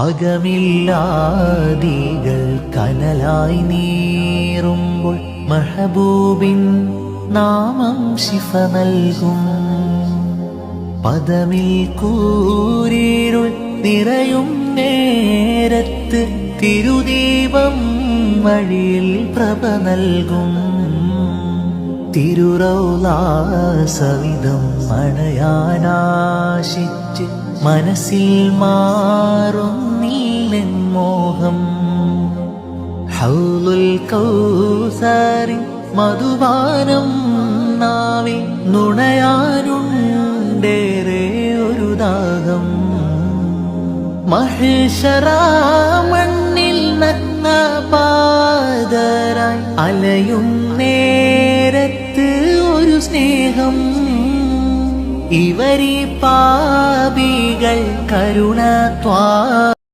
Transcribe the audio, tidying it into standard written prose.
അകമില്ലാദികൾ കനലായി നീറുമ്പോൾ മഹബൂബിൻ നാമം ശിഫ നൽകും. പദമിൽ കൂരിരുൾ നിറയും നേരത്ത് തിരുദീപം വഴിയിൽ പ്രഭ നൽകും. തിരുറൗളാ സവിധം അണയാനാശിച്ച് മനസ്സിൽ മാറും നീലൻ മോഹം. ഹൗലുൽ കൗസറിൻ മധുപാനം നാവിൽ നുണയാനുണ്ടേറെ ഒരു ദാഹം. മഹ്ശറാ മണ്ണിൽ നഗ്ന പാദരായി അലയും നേരത്ത് ഒരു സ്നേഹം. ഇവരീ പാപികൾ കരുണ